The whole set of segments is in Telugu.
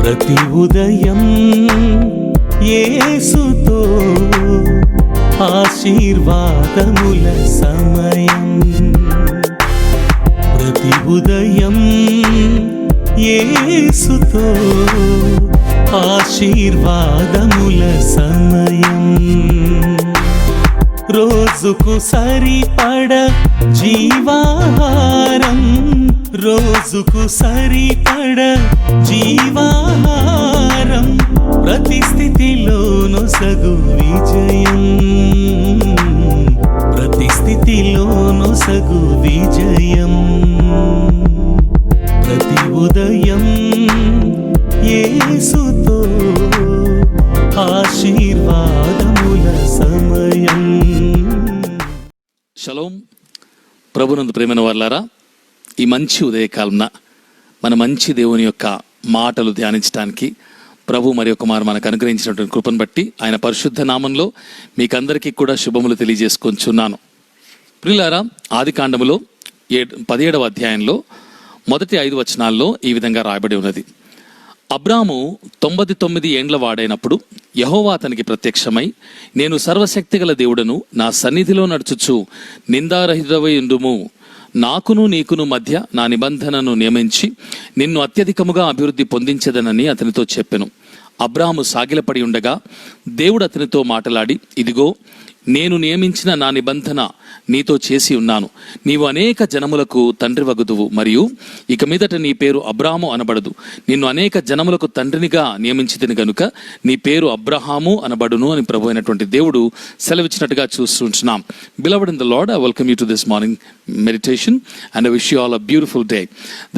ప్రతి ఉదయం యేసుతో ఆశీర్వాదముల సమయం. ప్రతి ఉదయం యేసుతో ఆశీర్వాదముల సమయం. రోజుకు సరిపడ జీవాహారం, రోజుకు సరిపడ జీవాహారం, ప్రతి స్థితిలోను సగు విజయం, ప్రతి స్థితిలోను సగు విజయం. ప్రతి ఉదయం యేసుతో ఆశీర్వాదముల సమయం. షలోం. ప్రభునందు ప్రేమైన వారలారా, ఈ మంచి ఉదయకాలంన మన మంచి దేవుని యొక్క మాటలు ధ్యానించడానికి ప్రభు మరి ఒక మారు మనకు అనుగ్రహించినటువంటి కృపను బట్టి ఆయన పరిశుద్ధ నామంలో మీకందరికీ కూడా శుభములు తెలియజేసుకొంచున్నాను. ప్రియులారా, ఆది కాండములో 17వ అధ్యాయంలో మొదటి 5 వచనాల్లో ఈ విధంగా రాయబడి ఉన్నది. అబ్రాము 99 ఏండ్ల వాడైనప్పుడు యెహోవా అతనికి ప్రత్యక్షమై, నేను సర్వశక్తిగల దేవుడను, నా సన్నిధిలో నడుచుచు నిందారహితవై ఉండుము, నాకును నీకును మధ్య నా నిబంధనను నియమించి నిన్ను అత్యధికముగా అభివృద్ధి పొందించదనని అతనితో చెప్పెను. అబ్రాము సాగిలపడి ఉండగా దేవుడు అతనితో మాట్లాడి, ఇదిగో నేను నియమించిన నా నిబంధన నీతో చేసి ఉన్నాను. నీవు అనేక జనములకు తండ్రి వగుదువు, మరియు ఇక మీదట నీ పేరు అబ్రాము అనబడదు. నిన్ను అనేక జనములకు తండ్రినిగా నియమించితిని గనుక నీ పేరు అబ్రహాము అనబడును అని ప్రభు అయినటువంటి దేవుడు సెలవిచ్చినట్టుగా చూస్తుంటున్నాం. Beloved in the Lord, I welcome you to this morning meditation and I wish you all a beautiful day.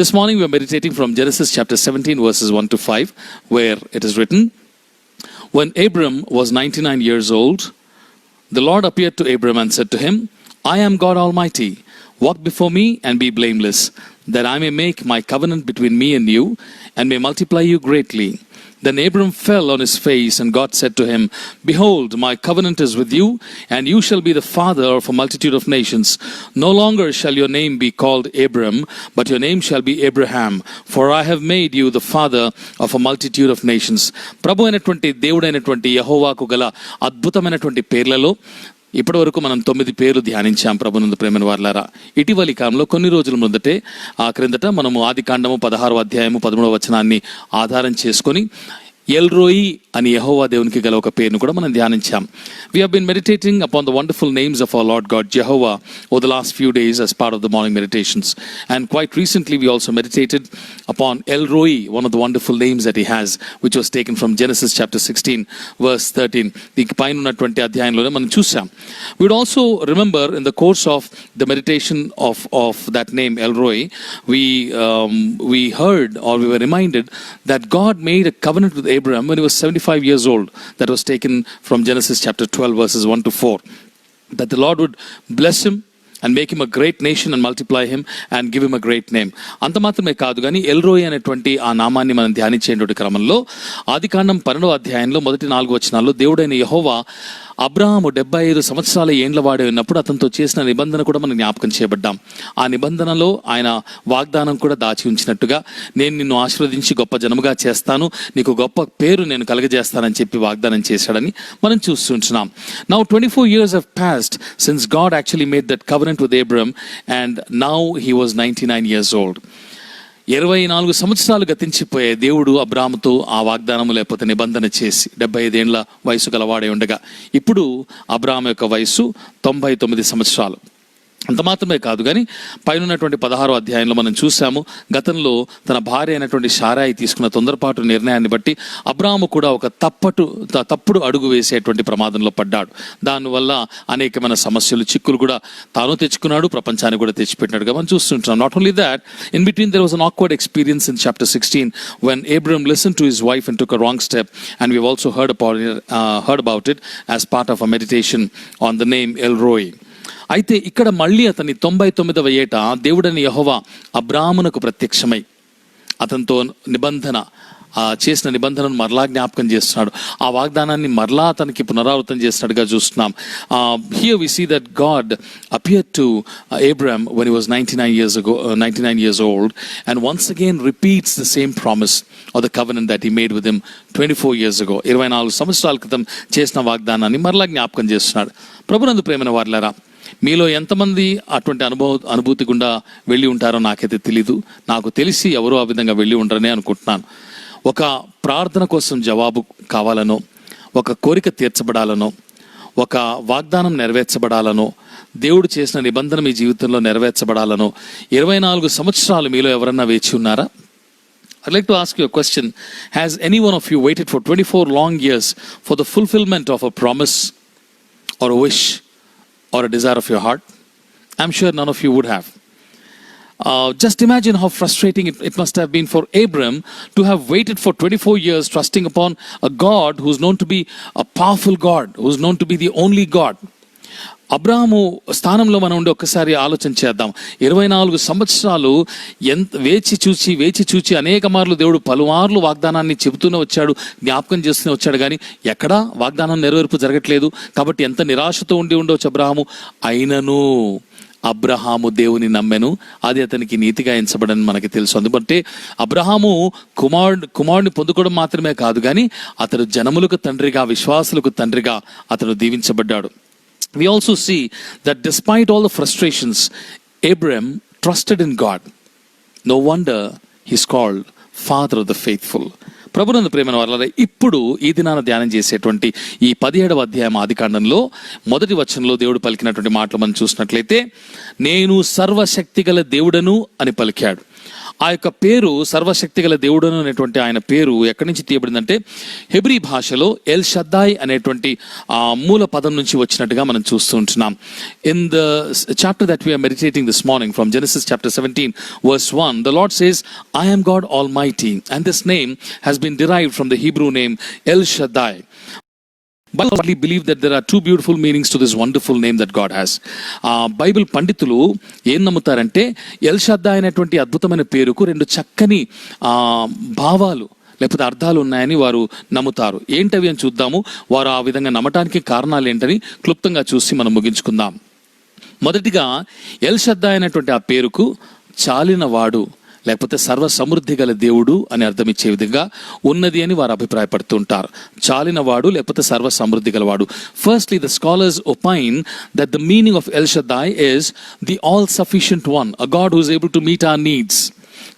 This morning we are meditating from Genesis chapter 17 verses 1 to 5, where it is written, when Abram was 99 years old, the Lord appeared to Abram and said to him, I am God Almighty. Walk before me and be blameless, that I may make my covenant between me and you, and may multiply you greatly. Then Abram fell on his face, and God said to him, behold, my covenant is with you, and you shall be the father of a multitude of nations. No longer shall your name be called Abram, but your name shall be Abraham, for I have made you the father of a multitude of nations. ప్రభు అయినటువంటి దేవుడైనటువంటి యెహోవాకు గల అద్భుతమైనటువంటి పేర్లలో ఇప్పటి వరకు మనం 9 పేర్లు ధ్యానించాం. ప్రభునందు ప్రేమైన వారలారా, ఇటీవలి కాలంలో కొన్ని రోజుల క్రిందట మనము ఆది కాండము 16వ అధ్యాయము 13వ వచనాన్ని ఆధారం చేసుకొని ఎల్రోయి అని యెహోవా దేవునికి గల ఒక పేరును కూడా మనం ధ్యానించాం. We have been meditating upon the wonderful names of our Lord God Jehovah over the last few days as part of the morning meditations. And quite recently we also meditated upon El Roi, one of the wonderful names that he has, which was taken from Genesis chapter 16 verse 13. దీనికి పైన ఉన్నటువంటి అధ్యాయంలోనే మనం చూసాం. We would also remember in the course of the meditation of that name El Roi, we heard, or we were reminded that God made a covenant with Abraham when he was 75 years old. That was taken from Genesis chapter 12 verses 1 to 4. That the Lord would bless him and make him a great nation and multiply him and give him a great name. అంత మాత్రమే కాదు కానీ ఎల్రోయి అనేటువంటి ఆ నామాన్ని మనం ధ్యానించేటువంటి క్రమంలో ఆదికాండం 12వ అధ్యాయంలో మొదటి 4 వచనాల్లో దేవుడైన యెహోవా అబ్రాహాము 75 సంవత్సరాల ఏండ్ల వాడే ఉన్నప్పుడు అతనితో చేసిన నిబంధన కూడా మనం జ్ఞాపకం చేయబడ్డాం. ఆ నిబంధనలో ఆయన వాగ్దానం కూడా దాచి ఉంచినట్టుగా, నేను నిన్ను ఆశీర్వదించి గొప్ప జనముగా చేస్తాను, నీకు గొప్ప పేరు నేను కలగజేస్తానని చెప్పి వాగ్దానం చేశాడని మనం చూస్తుంటున్నాం. Now 24 years have passed since God actually made that covenant with Abram, and now he was 99 years old. 24 సంవత్సరాలు గతించిపోయే దేవుడు అబ్రాహాముతో ఆ వాగ్దానము లేకపోతే నిబంధన చేసి 75 ఏండ్ల వయసు గలవాడే ఉండగా ఇప్పుడు అబ్రాహాము యొక్క వయసు 99 సంవత్సరాలు. అంత మాత్రమే కాదు కానీ పైన ఉన్నటువంటి 16వ అధ్యాయంలో మనం చూసాము, గతంలో తన భార్య అయినటువంటి శారాయి తీసుకున్న తొందరపాటు నిర్ణయాన్ని బట్టి అబ్రాహాము కూడా ఒక తప్పుడు అడుగు వేసేటువంటి ప్రమాదంలో పడ్డాడు. దానివల్ల అనేకమైన సమస్యలు, చిక్కులు కూడా తాను తెచ్చుకున్నాడు, ప్రపంచాన్ని కూడా తెచ్చిపెట్టినట్టుగా మనం చూస్తుంటున్నాం. Not only that, in between there was an awkward experience in chapter 16 when Abram listened to his wife and took a wrong step, and we've also heard about it as part of a meditation on the name El Roi. అయితే ఇక్కడ మళ్ళీ అతని 99వ ఏట దేవుడని యెహోవా అబ్రాహామునకు ప్రత్యక్షమై అతనితో చేసిన నిబంధనను మరలా జ్ఞాపకం చేస్తున్నాడు. ఆ వాగ్దానాన్ని మరలా అతనికి పునరావృతం చేసినట్టుగా చూస్తున్నాం. Here we see that God appeared to Abraham when he was 99 years old, and once again repeats the same promise or the covenant that he made with him 24 years ago. 24 సంవత్సరాల క్రితం చేసిన వాగ్దానాన్ని మరలా జ్ఞాపకం చేస్తున్నాడు. ప్రభునందు ప్రేమైన వారలారా, మీలో ఎంతమంది అటువంటి అనుభూతి గుండా వెళ్ళి ఉంటారో నాకైతే తెలీదు. నాకు తెలిసి ఎవరో ఆ విధంగా వెళ్ళి ఉండరనే అనుకుంటున్నాను. ఒక ప్రార్థన కోసం జవాబు కావాలనో, ఒక కోరిక తీర్చబడాలనో, ఒక వాగ్దానం నెరవేర్చబడాలనో, దేవుడు చేసిన నిబంధన మీ జీవితంలో నెరవేర్చబడాలనో 24 సంవత్సరాలు మీలో ఎవరన్నా వేచి ఉన్నారా? I'd like to ask you a question. Has any one of you waited for 24 long years for the fulfillment of a promise or a wish or a desire of your heart? I'm sure none of you would have. Just imagine how frustrating it must have been for Abram to have waited for 24 years trusting upon a God who's known to be a powerful God, who's known to be the only God. అబ్రాహాము స్థానంలో మనం ఉండి ఒక్కసారి ఆలోచన చేద్దాం. 24 సంవత్సరాలు వేచి చూచి అనేక మార్లు దేవుడు పలుమార్లు వాగ్దానాన్ని చెబుతూనే వచ్చాడు, జ్ఞాపకం చేస్తూనే వచ్చాడు. కానీ ఎక్కడా వాగ్దానం నెరవేర్పు జరగట్లేదు. కాబట్టి ఎంత నిరాశతో ఉండవచ్చు అబ్రాహాము. అయినను అబ్రహాము దేవుని నమ్మెను, అది అతనికి నీతిగా ఎంచబడని మనకి తెలుసు. అందుకంటే అబ్రహాము కుమారుడిని పొందుకోవడం మాత్రమే కాదు, కానీ అతడు జనములకు తండ్రిగా, విశ్వాసులకు తండ్రిగా అతడు దీవించబడ్డాడు. We also see that despite all the frustrations, Abram trusted in God. No wonder he's called Father of the Faithful. ప్రభునందు ప్రేమైన వారలారా, ఇప్పుడు ఈ దినాన ధ్యానం చేసేటువంటి ఈ 17వ అధ్యాయం ఆదికాండంలో మొదటి వచనంలో దేవుడు పలికినటువంటి మాటలు మనం చూసినట్లయితే, నేను సర్వశక్తిగల దేవుడను అని పలికాడు. ఆ యొక్క పేరు సర్వశక్తిగల దేవుడను అనేటువంటి ఆయన పేరు ఎక్కడి నుంచి తీయబడిందంటే హెబ్రీ భాషలో ఎల్ షద్దాయ్ అనేటువంటి మూల పదం నుంచి వచ్చినట్టుగా మనం చూస్తూ ఉంటున్నాం. In the chapter that we are meditating this morning from Genesis chapter 17 verse 1, the Lord says, I am God Almighty, and this name has been derived from the Hebrew name El Shaddai. But I believe that there are two beautiful meanings to this wonderful name that God has. Bible పండితులు ఏం నమ్ముతారంటే ఎల్ షద్దాయ్ అనేటువంటి అద్భుతమైన పేరుకు రెండు చక్కని భావాలు లేకపోతే అర్థాలు ఉన్నాయని వారు నమ్ముతారు. ఏంటవి అని చూద్దాము. వారు ఆ విధంగా నమ్మటానికి కారణాలు ఏంటని క్లుప్తంగా చూసి మనం ముగించుకుందాం. మొదటిగా ఎల్ షద్దాయ్ అనేటువంటి ఆ పేరుకు చాలినవాడు లేకపోతే సర్వ సమృద్ధి గల దేవుడు అని అర్థం ఇచ్చే విధంగా ఉన్నది అని వారు అభిప్రాయపడుతూ ఉంటారు. చాలినవాడు లేకపోతే సర్వ సమృద్ధి గలవాడు. Firstly the scholars opine that the meaning of L Shaddai is the all sufficient one, a God who is able to meet our needs.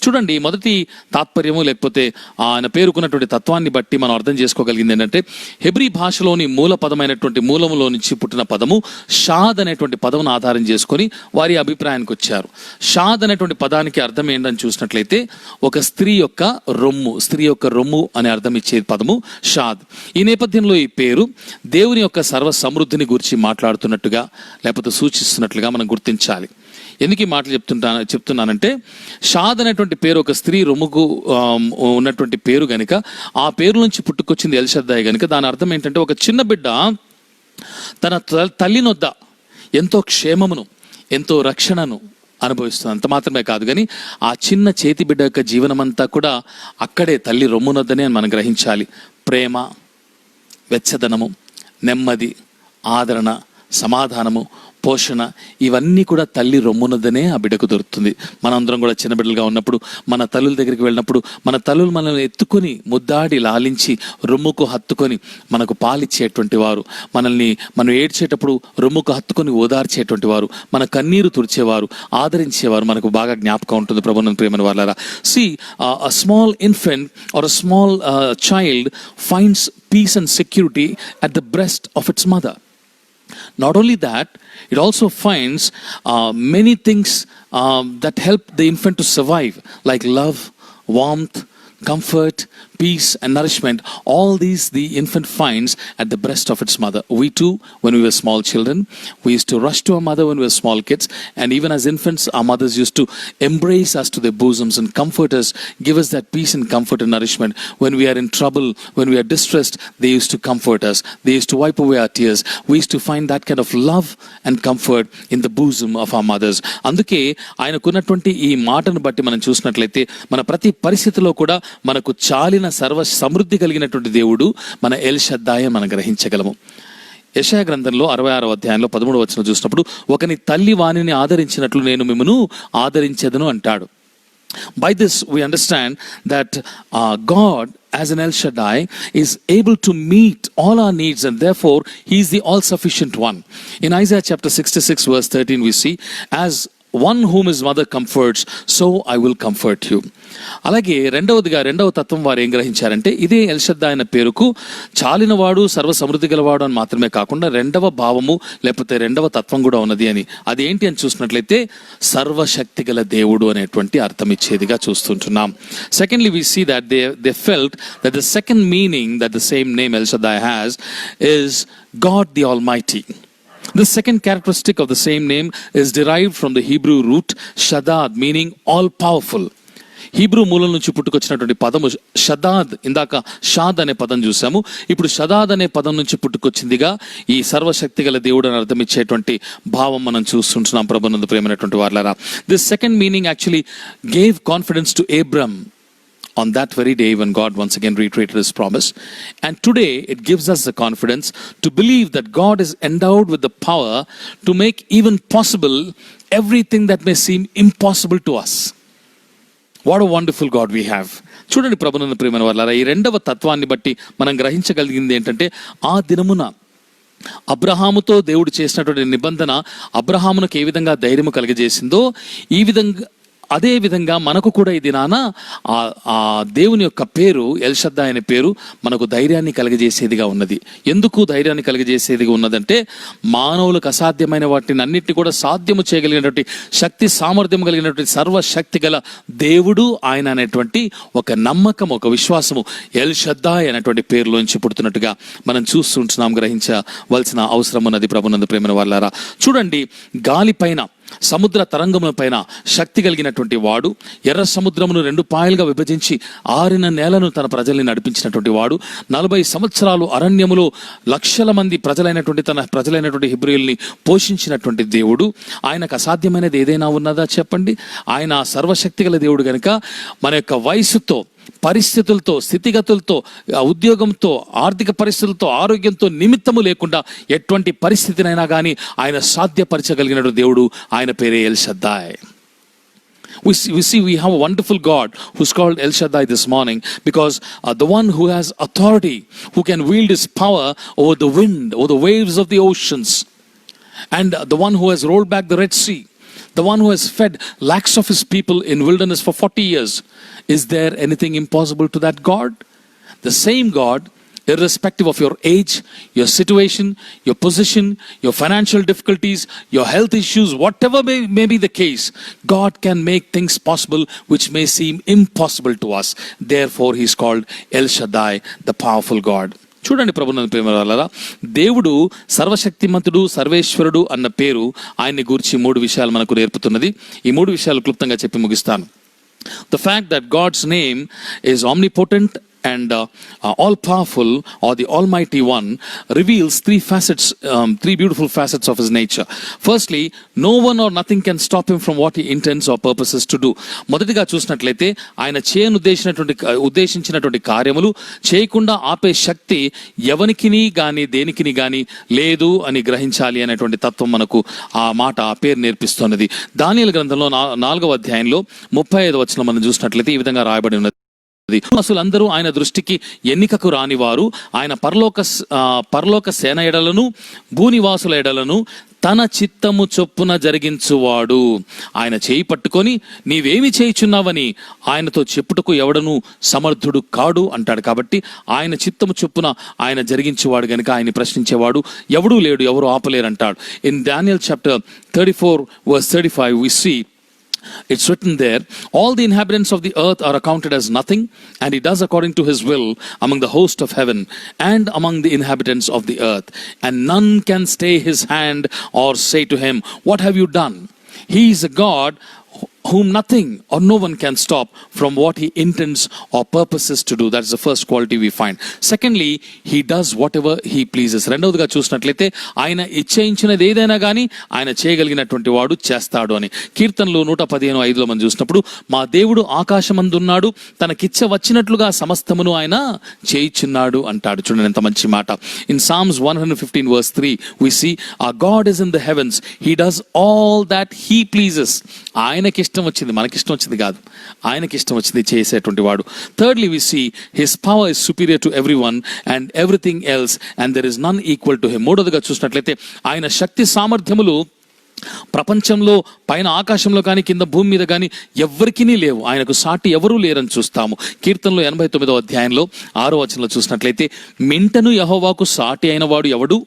చూడండి, మొదటి తాత్పర్యము లేకపోతే ఆయన పేరుకున్నటువంటి తత్వాన్ని బట్టి మనం అర్థం చేసుకోగలిగింది ఏంటంటే హెబ్రీ భాషలోని మూల పదమైనటువంటి మూలములో నుంచి పుట్టిన పదము షాద్ అనేటువంటి పదమును ఆధారం చేసుకొని వారి అభిప్రాయానికి వచ్చారు. షాద్ అనేటువంటి పదానికి అర్థం ఏంటని చూసినట్లయితే ఒక స్త్రీ యొక్క రొమ్ము అనే అర్థం ఇచ్చే పదము షాద్. ఈ నేపథ్యంలో ఈ పేరు దేవుని యొక్క సర్వ సమృద్ధిని గురించి మాట్లాడుతున్నట్టుగా లేకపోతే సూచిస్తున్నట్లుగా మనం గుర్తించాలి. ఎందుకు ఈ మాటలు చెప్తున్నానంటే షాద్ అనేటువంటి పేరు ఒక స్త్రీ రొమ్ముకు ఉన్నటువంటి పేరు గనుక ఆ పేరు నుంచి పుట్టుకొచ్చింది ఎల్ షద్దాయ్ గనుక దాని అర్థం ఏంటంటే ఒక చిన్న బిడ్డ తన తల్లినొద్ద ఎంతో క్షేమమును ఎంతో రక్షణను అనుభవిస్తుంది. అంత మాత్రమే కాదు, కానీ ఆ చిన్న చేతి బిడ్డ యొక్క జీవనమంతా కూడా అక్కడే తల్లి రొమ్మునొద్దనే మనం గ్రహించాలి. ప్రేమ, వెచ్చదనము, నెమ్మది, ఆదరణ, సమాధానము, పోషణ ఇవన్నీ కూడా తల్లి రొమ్మునద్దనే ఆ బిడ్డకు దొరుకుతుంది. మనందరం కూడా చిన్న బిడ్డలుగా ఉన్నప్పుడు మన తల్లుల దగ్గరికి వెళ్ళినప్పుడు మన తల్లులు మనల్ని ఎత్తుకొని ముద్దాడి లాలించి రొమ్ముకు హత్తుకొని మనకు పాలిచ్చేటువంటి వారు, మనం ఏడ్చేటప్పుడు రొమ్ముకు హత్తుకొని ఓదార్చేటువంటి వారు, మన కన్నీరు తుడిచేవారు, ఆదరించేవారు మనకు బాగా జ్ఞాపకం ఉంటుంది. ప్రభువునందు ప్రియమైన వారలారా, see a small infant or a small child finds peace and security at the breast of its mother. Not only that, it also finds many things that help the infant to survive, like love, warmth, comfort, peace and nourishment, all these the infant finds at the breast of its mother. We too, when we were small children, we used to rush to our mother when we were small kids, and even as infants our mothers used to embrace us to their bosoms and comfort us, give us that peace and comfort and nourishment. When we are in trouble, when we are distressed, they used to comfort us, they used to wipe away our tears. We used to find that kind of love and comfort in the bosom of our mothers. అందుకే ఆయనకున్నటువంటి ఈ మాటను బట్టి మనం చూసినట్లయితే మన ప్రతి పరిస్థితిలో కూడా మనకు చాలిన సర్వ సమృద్ధి కలిగినటువంటి దేవుడు మన ఎల్ షద్దాయ్ మనం గ్రహించగలము. యెషయా గ్రంథంలో 66వ అధ్యాయంలో 13వ వచనం చూసినప్పుడు, ఒకని తల్లి వానిని ఆదరించినట్లు నేను మిమ్మును ఆదరించెదను అంటాడు. By this we understand that God as an El Shaddai is able to meet all our needs, and therefore he is the all-sufficient one. In Isaiah chapter 66 verse 13 we see, as one whom his mother comforts, so I will comfort you. అలాగే రెండవ తత్వం వారు ఏం గ్రహించారంటే, ఇదే ఎల్ షద్దాయ్ అనే పేరుకు చాలినవాడు సర్వ సమృద్ధి గలవాడు అని మాత్రమే కాకుండా రెండవ భావము లేకపోతే రెండవ తత్వం కూడా ఉన్నది అని. అది ఏంటి అని చూసినట్లయితే సర్వశక్తి గల దేవుడు అనేటువంటి అర్థం ఇచ్చేదిగా చూస్తుంటున్నాం. Secondly we see that they felt that the second meaning that the same name El Shaddai has is God the Almighty. The second characteristic of the same name is derived from the Hebrew root Shaddad, meaning all powerful. Hebrew మూలం నుంచి పుట్టుకొచ్చినటువంటి పదము షదాద్. ఇందాక షాద్ అనే పదం చూసాము, ఇప్పుడు షదాద్ అనే పదం నుంచి పుట్టుకొచ్చిందిగా ఈ సర్వశక్తి గల దేవుడు అని అర్థం ఇచ్చేటువంటి భావం మనం చూస్తుంటున్నాం ప్రభునందు ప్రియమైనటువంటి వారలారా. This second meaning actually gave confidence to Abram on that very day when God once again reiterated his promise. And today it gives us the confidence to believe that God is endowed with the power to make even possible everything that may seem impossible to us. What a wonderful God we have. చూడండి ప్రభునందు ప్రియమైన వారలారా, ఈ రెండవ తత్వాన్ని బట్టి మనం గ్రహించగలిగింది ఏంటంటే, ఆ దినమున అబ్రహాముతో దేవుడు చేసినటువంటి నిబంధన అబ్రహామునకు ఏ విధంగా ధైర్యము కలిగజేసిందో, ఈ విధంగా అదే విధంగా మనకు కూడా ఈ దినాన ఆ దేవుని యొక్క పేరు ఎల్ షద్దాయ్ అనే పేరు మనకు ధైర్యాన్ని కలిగజేసేదిగా ఉన్నది. ఎందుకు ధైర్యాన్ని కలిగజేసేదిగా ఉన్నదంటే, మానవులకు అసాధ్యమైన వాటిని అన్నిటిని కూడా సాధ్యము చేయగలిగినటువంటి శక్తి సామర్థ్యం కలిగినటువంటి సర్వశక్తి గల దేవుడు ఆయన అనేటువంటి ఒక నమ్మకం, ఒక విశ్వాసము ఎల్ షద్దాయ్ అనేటువంటి పేరులోంచి పుడుతున్నట్టుగా మనం చూస్తుంటున్నాం, గ్రహించవలసిన అవసరం ఉన్నది ప్రభునందు ప్రేమైన వారలారా. చూడండి, గాలి పైన సముద్ర తరంగముల పైన శక్తి కలిగినటువంటి వాడు, ఎర్ర సముద్రమును 2 పాయలుగా విభజించి ఆరిన నేలను తన ప్రజల్ని నడిపించినటువంటి వాడు, 40 సంవత్సరాలు అరణ్యములో లక్షల మంది తన ప్రజలైనటువంటి హిబ్రీయుల్ని పోషించినటువంటి దేవుడు. ఆయనకు అసాధ్యమైనది ఏదైనా ఉన్నదా చెప్పండి? ఆయన సర్వశక్తి గల దేవుడు కనుక మన యొక్క వయసుతో, పరిస్థితులతో, స్థితిగతులతో, ఉద్యోగంతో, ఆర్థిక పరిస్థితులతో, ఆరోగ్యంతో నిమిత్తము లేకుండా ఎటువంటి పరిస్థితినైనా కానీ ఆయన సాధ్యపరచగలిగినటువంటి దేవుడు. ఆయన పేరే L షద్దాయ్. We have a wonderful God who's called El Shaddai this morning because the one who has authority, who can wield his power over the wind, over the waves of the oceans, and the one who has rolled back the Red Sea, the one who has fed lakhs of his people in wilderness for 40 years. Is there anything impossible to that God? The same God, irrespective of your age, your situation, your position, your financial difficulties, your health issues, whatever may be the case, God can make things possible which may seem impossible to us. Therefore he is called El Shaddai, the powerful God. చూడండి ప్రభునందు ప్రియమైన వారలారా, దేవుడు సర్వశక్తిమంతుడు, సర్వేశ్వరుడు అన్న పేరు ఆయన్ని గురించి 3 విషయాలు మనకు నేర్పుతున్నది. ఈ 3 విషయాలు క్లుప్తంగా చెప్పి ముగిస్తాను. The fact that God's name is omnipotent and all-powerful, or the Almighty One, reveals 3 beautiful facets of his nature. Firstly, no one or nothing can stop him from what he intends or purposes to do. మొదటిగా చూసినట్లయితే ఆయన ఉద్దేశించినటువంటి కార్యములు చేయకుండా ఆపే శక్తి ఎవనికిని గాని దేనికిని గాని లేదు అని గ్రహించాలి అనేటువంటి తత్వం మనకు ఆ మాట, ఆ పేరు నేర్పిస్తున్నది. దానియేలు గ్రంథంలో 4వ అధ్యాయంలో 35వ వచనం మనం చూసినట్లయితే ఈ విధంగా రాయబడి ఉన్నది. అసలందరూ ఆయన దృష్టికి ఎన్నికకు రానివారు, ఆయన పరలోక సేన ఎడలను భూనివాసుల ఎడలను తన చిత్తము చొప్పున జరిగించువాడు. ఆయన చేయి పట్టుకొని నీవేమి చేయుచున్నావని ఆయనతో చెప్పుటకు ఎవడను సమర్థుడు కాడు అంటాడు. కాబట్టి ఆయన చిత్తము చొప్పున ఆయన జరిగించేవాడు గనుక ఆయన ప్రశ్నించేవాడు ఎవడూ లేడు, ఎవరు ఆపలేరు అంటాడు. In Daniel chapter 34 verse 35 we see It's written there, all the inhabitants of the earth are accounted as nothing, and he does according to his will among the host of heaven and among the inhabitants of the earth. And none can stay his hand or say to him, what have you done? He is a God whom nothing or no one can stop from what he intends or purposes to do. That is the first quality we find. Secondly, he does whatever he pleases. రెండవదిగా చూసినట్లయితే ఆయన ఇచ్ఛయించినది ఏదైనా కానీ ఆయన చేయగలిగినటువంటి వాడు చేస్తాడు అని. కీర్తనలు 115:5 మనం చూసినప్పుడు, మా దేవుడు ఆకాశమందున్నాడు, తనకిచ్చ వచ్చినట్లుగా సమస్తమును ఆయన చేయిచున్నాడు అంటాడు. చూడండి ఎంత మంచి మాట. In Psalms 115:3 we see our God is in the heavens, he does all that he pleases. ఆయనకి ఇష్టం వచ్చింది, మనకిష్టం వచ్చింది కాదు, ఆయనకి ఇష్టం వచ్చింది చేసేటువంటి వాడు. Thirdly we see his power is superior to everyone and everything else and there is none equal to him. మూడోదిగా చూసినట్లయితే ఆయన శక్తి సామర్థ్యములు ప్రపంచంలో పైన ఆకాశంలో కానీ కింద భూమి మీద కానీ ఎవ్వరికీ లేవు, ఆయనకు సాటి ఎవరూ లేరని చూస్తాము. కీర్తనలో 89వ అధ్యాయంలో 6వ వచనంలో చూసినట్లయితే, మింటను యెహోవాకు సాటి అయిన వాడు ఎవడు,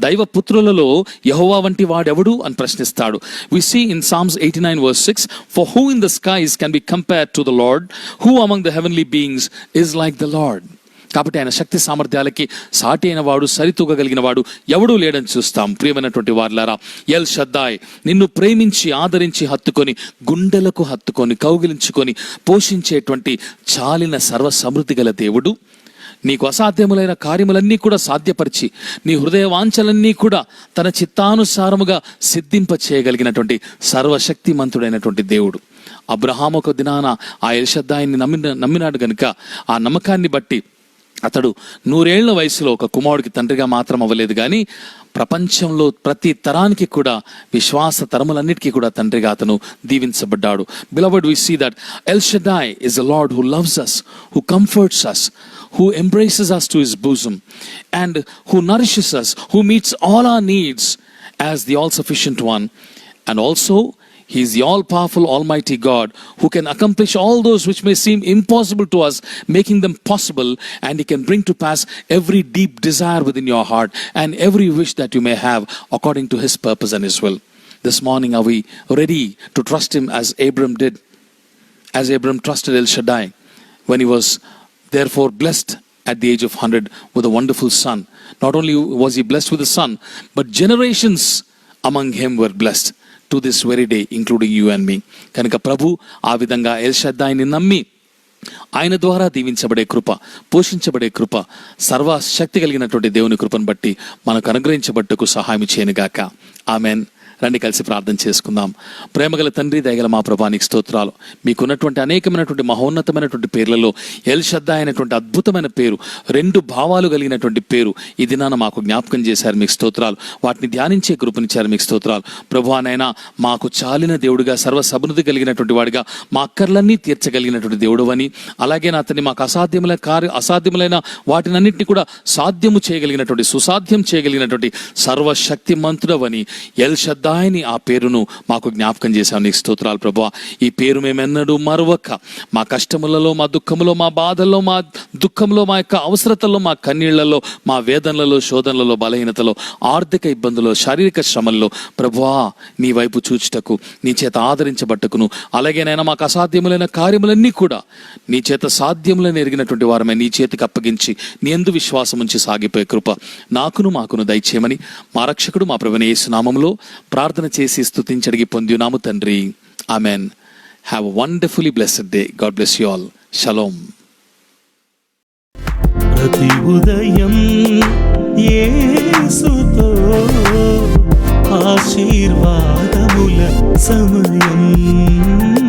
దైవ పుత్రులలో యెహోవా వంటి వాడెవడు అని ప్రశ్నిస్తాడు. We see in Psalms 89:6, for who in the skies can be compared to the Lord, who among the heavenly beings is like the Lord. కాబట్టి ఆయన శక్తి సామర్థ్యాలకి సాటి అయిన వాడు, సరితూగగలిగిన వాడు ఎవడూ లేడని చూస్తాం. ప్రియమైనటువంటి వారులారా, ఎల్ షద్దాయ్ నిన్ను ప్రేమించి ఆదరించి హత్తుకొని గుండెలకు హత్తుకొని కౌగిలించుకొని పోషించేటువంటి చాలిన సర్వ సమృద్ధి గల దేవుడు, నీకు అసాధ్యములైన కార్యములన్నీ కూడా సాధ్యపరిచి నీ హృదయ వాంఛలన్నీ కూడా తన చిత్తానుసారముగా సిద్ధింప చేయగలిగినటువంటి సర్వశక్తిమంతుడైనటువంటి దేవుడు. అబ్రహాము ఒక దినాన ఆ ఎల్ షద్దాయిని నమ్మినాడు గనుక ఆ నమ్మకాన్ని బట్టి అతడు 100 ఏళ్ల వయసులో ఒక కుమారుడికి తండ్రిగా మాత్రం అవ్వలేదు కానీ ప్రపంచంలో ప్రతి తరానికి కూడా విశ్వాస తరములన్నిటికీ కూడా తండ్రిగా అతను దీవించబడ్డాడు. Beloved, we see that El Shaddai is the Lord who loves us, who comforts us, who embraces us to his bosom and who nourishes us, who meets all our needs as the all-sufficient one. And also he is the all-powerful Almighty God who can accomplish all those which may seem impossible to us, making them possible, and he can bring to pass every deep desire within your heart and every wish that you may have according to his purpose and his will. This morning, are we ready to trust him as Abram did? As Abram trusted El Shaddai when he was therefore blessed at the age of 100 with a wonderful son. Not only was he blessed with a son, but generations among him were blessed to this very day, including you and me. కనుక ప్రభు ఆ విధంగా ఎల్ షద్దాయిని నమ్మి ఆయన ద్వారా దీవించబడే కృప, పోషించబడే కృప, సర్వశక్తి కలిగినటువంటి దేవుని కృపను బట్టి మనకు అనుగ్రహించబట్టుకు సహాయం చేయనుగాక. ఆమెన్. రండి కలిసి ప్రార్థన చేసుకుందాం. ప్రేమగల తండ్రి, దయగల మా ప్రభానికి స్తోత్రాలు. మీకున్నటువంటి అనేకమైనటువంటి మహోన్నతమైనటువంటి పేర్లలో ఎల్ షద్దాయ్ అయినటువంటి అద్భుతమైన పేరు, 2 భావాలు కలిగినటువంటి పేరు ఈ దినాన మాకు జ్ఞాపకం చేశారు. మీకు స్తోత్రాలు. వాటిని ధ్యానించే కృపనిచ్చారు. మీకు స్తోత్రాలు. ప్రభువానైనా మాకు చాలిన దేవుడిగా, సర్వ సమృద్ధి కలిగినటువంటి వాడిగా, మా అక్కర్లన్నీ తీర్చగలిగినటువంటి దేవుడు అని, అలాగే నా అతన్ని మాకు అసాధ్యములైన వాటినన్నింటినీ కూడా సాధ్యము చేయగలిగినటువంటి, సుసాధ్యం చేయగలిగినటువంటి సర్వశక్తి మంతుడవని ఎల్ షద్దాయ్ దాయని ఆ పేరును మాకు జ్ఞాపకం చేశావు. నీకు స్తోత్రాలు ప్రభువా. ఈ పేరు మేమెన్నడూ మరొక మా కష్టములలో, మా దుఃఖములో, మా బాధల్లో, మా దుఃఖంలో, మా యొక్క అవసరతల్లో, మా కన్నీళ్లలో, మా వేదనలలో, శోధనలలో, బలహీనతలో, ఆర్థిక ఇబ్బందుల్లో, శారీరక శ్రమల్లో ప్రభువా నీ వైపు చూచుటకు, నీ చేత ఆదరించబట్టకును, అలాగే నైనా మాకు అసాధ్యములైన కార్యములన్నీ కూడా నీ చేత సాధ్యములను ఎరిగినటువంటి వారమే నీ చేతికి అప్పగించి నీ యందు విశ్వాసం ఉంచి సాగిపోయే కృప నాకును మాకును దయచేయమని మా రక్షకుడు మా ప్రభువైన యేసు నామములో ప్రార్థన చేసి స్తుతించడిగి పొందినాము తండ్రి. Amen. Have a wonderfully blessed day. God bless you all. Shalom. ప్రతి ఉదయం యేసుతో ఆశీర్వాదముల సమయం.